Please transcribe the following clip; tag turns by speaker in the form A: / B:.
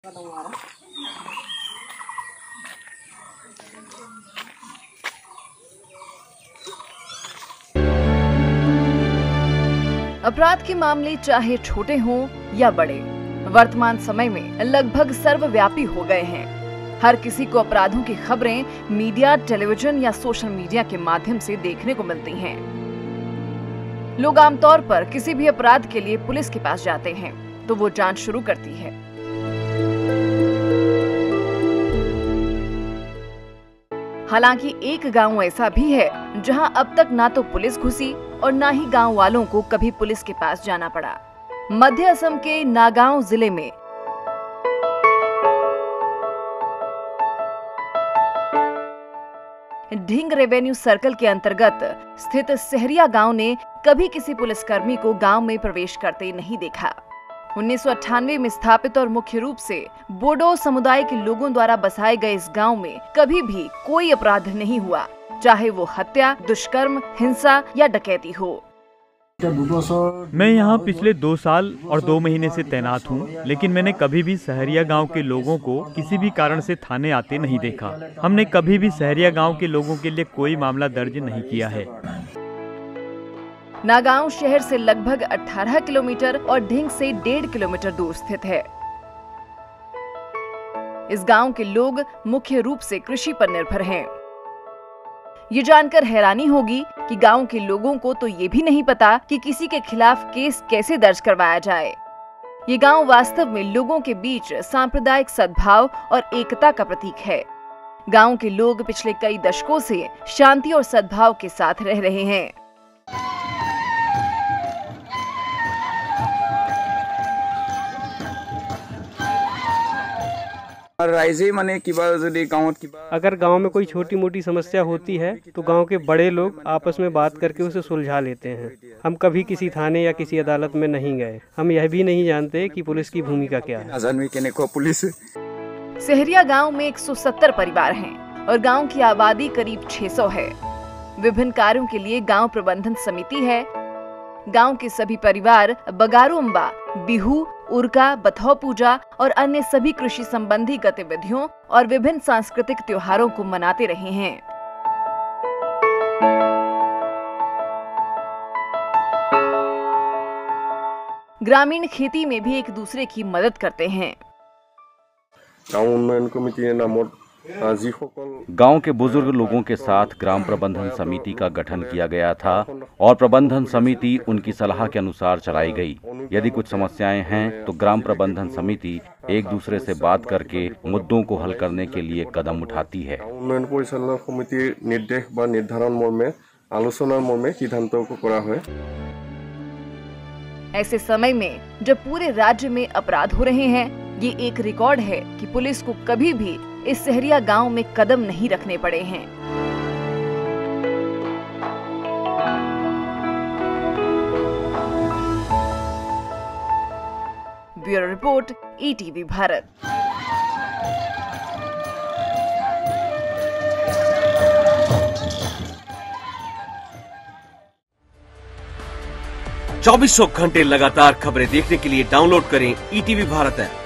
A: अपराध के मामले चाहे छोटे हों या बड़े, वर्तमान समय में लगभग सर्वव्यापी हो गए हैं। हर किसी को अपराधों की खबरें मीडिया, टेलीविजन या सोशल मीडिया के माध्यम से देखने को मिलती हैं। लोग आमतौर पर किसी भी अपराध के लिए पुलिस के पास जाते हैं तो वो जांच शुरू करती है। हालांकि एक गांव ऐसा भी है जहां अब तक ना तो पुलिस घुसी और ना ही गांव वालों को कभी पुलिस के पास जाना पड़ा। मध्य असम के नागांव जिले में ढिंग रेवेन्यू सर्कल के अंतर्गत स्थित सहरिया गांव ने कभी किसी पुलिसकर्मी को गांव में प्रवेश करते नहीं देखा। 1998 में स्थापित और मुख्य रूप से बोडो समुदाय के लोगों द्वारा बसाए गए इस गांव में कभी भी कोई अपराध नहीं हुआ, चाहे वो हत्या, दुष्कर्म, हिंसा या डकैती हो।
B: मैं यहाँ पिछले 2 साल और 2 महीने से तैनात हूँ, लेकिन मैंने कभी भी सहरिया गांव के लोगों को किसी भी कारण से थाने आते नहीं देखा। हमने कभी भी सहरिया गांव के लोगों के लिए कोई मामला दर्ज नहीं किया है।
A: नागांव शहर से लगभग 18 किलोमीटर और ढिंग से 1.5 किलोमीटर दूर स्थित है। इस गांव के लोग मुख्य रूप से कृषि पर निर्भर हैं। ये जानकर हैरानी होगी कि गांव के लोगों को तो ये भी नहीं पता कि किसी के खिलाफ केस कैसे दर्ज करवाया जाए। ये गांव वास्तव में लोगों के बीच सांप्रदायिक सद्भाव और एकता का प्रतीक है। गांव के लोग पिछले कई दशकों से शांति और सद्भाव के साथ रह रहे हैं।
C: अगर गांव में कोई छोटी मोटी समस्या होती है तो गांव के बड़े लोग आपस में बात करके उसे सुलझा लेते हैं। हम कभी किसी थाने या किसी अदालत में नहीं गए। हम यह भी नहीं जानते कि पुलिस की भूमिका क्या है।
A: सहरिया गांव में 170 परिवार हैं और गांव की आबादी करीब 600 है। विभिन्न कार्यों के लिए गांव प्रबंधन समिति है। गांव के सभी परिवार बगारुम्बा, बिहू, उर्का, बथौ पूजा और अन्य सभी कृषि संबंधी गतिविधियों और विभिन्न सांस्कृतिक त्योहारों को मनाते रहे हैं। ग्रामीण खेती में भी एक दूसरे की मदद करते हैं।
D: गांव के बुजुर्ग लोगों के साथ ग्राम प्रबंधन समिति का गठन किया गया था और प्रबंधन समिति उनकी सलाह के अनुसार चलाई गई। यदि कुछ समस्याएं हैं तो ग्राम प्रबंधन समिति एक दूसरे से बात करके मुद्दों को हल करने के लिए कदम उठाती है।
A: ऐसे समय में जब पूरे राज्य में अपराध हो रहे हैं, ये एक रिकॉर्ड है कि पुलिस को कभी भी इस सहरिया गांव में कदम नहीं रखने पड़े हैं। Bureau report, ETV Bharat.
E: चौबीसों घंटे लगातार खबरें देखने के लिए डाउनलोड करें ईटीवी भारत ऐप।